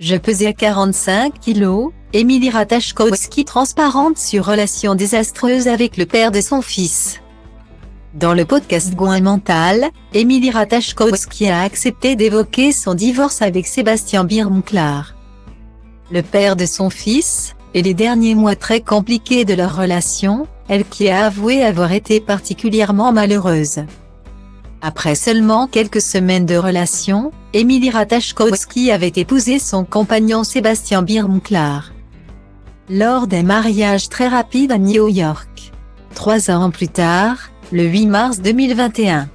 Je pesais 45 kilos, Émilie Ratajkowski transparente sur relation désastreuse avec le père de son fils. Dans le podcast Gouin Mental, Émilie Ratajkowski a accepté d'évoquer son divorce avec Sébastien Birmclar, le père de son fils, et les derniers mois très compliqués de leur relation, elle qui a avoué avoir été particulièrement malheureuse. Après seulement quelques semaines de relation, Émilie Ratajkowski avait épousé son compagnon Sébastien Birmclar lors d'un mariage très rapide à New York. 3 ans plus tard, le 8 mars 2021,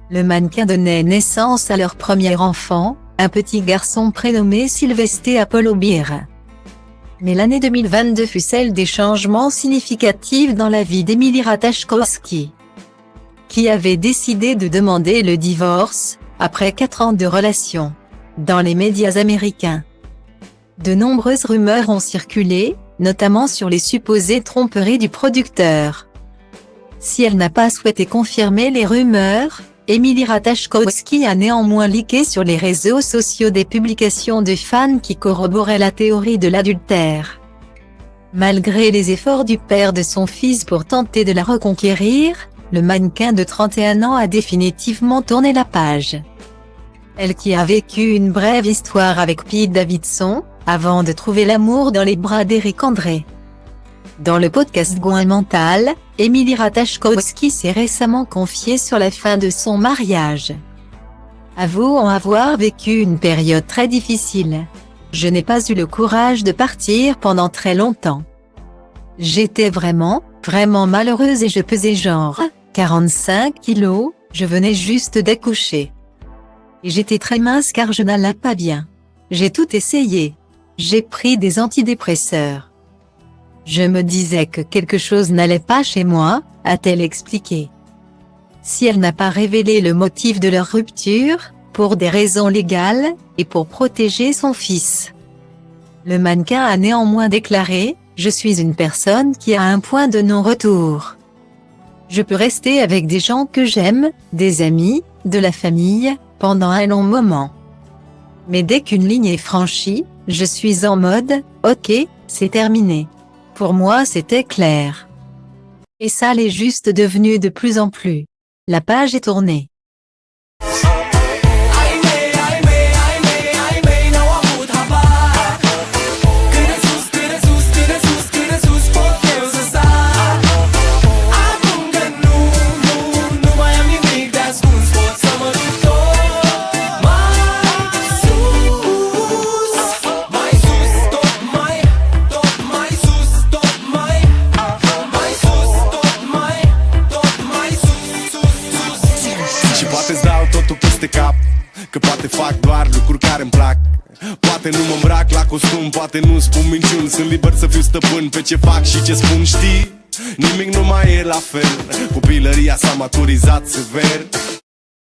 le mannequin donnait naissance à leur premier enfant, un petit garçon prénommé Sylvester Apollo Beer. Mais l'année 2022 fut celle des changements significatifs dans la vie d'Émilie Ratajkowski, qui avait décidé de demander le divorce, après 4 ans de relation. Dans les médias américains, de nombreuses rumeurs ont circulé, notamment sur les supposées tromperies du producteur. Si elle n'a pas souhaité confirmer les rumeurs, Émilie Ratajkowski a néanmoins leaké sur les réseaux sociaux des publications de fans qui corroboraient la théorie de l'adultère. Malgré les efforts du père de son fils pour tenter de la reconquérir, le mannequin de 31 ans a définitivement tourné la page. Elle qui a vécu une brève histoire avec Pete Davidson, avant de trouver l'amour dans les bras d'Éric André. Dans le podcast Gouin Mental, Émilie Ratajkowski s'est récemment confiée sur la fin de son mariage, avouant avoir vécu une période très difficile. « Je n'ai pas eu le courage de partir pendant très longtemps. J'étais vraiment malheureuse et je pesais genre 45 kilos, je venais juste d'accoucher. Et j'étais très mince car je n'allais pas bien. J'ai tout essayé. J'ai pris des antidépresseurs. Je me disais que quelque chose n'allait pas chez moi, a-t-elle expliqué. Si elle n'a pas révélé le motif de leur rupture, pour des raisons légales, et pour protéger son fils. Le mannequin a néanmoins déclaré: « Je suis une personne qui a un point de non-retour. Je peux rester avec des gens que j'aime, des amis, de la famille, pendant un long moment. Mais dès qu'une ligne est franchie, je suis en mode, ok, c'est terminé. Pour moi c'était clair. Et ça l'est juste devenu de plus en plus. La page est tournée. » Poate-ți dau totul peste cap, că poate fac doar lucruri care-mi plac. Poate nu mă îmbrac la costum, poate nu spun minciuni. Sunt liber să fiu stăpân pe ce fac și ce spun, știi? Nimic nu mai e la fel, copilăria s-a maturizat sever.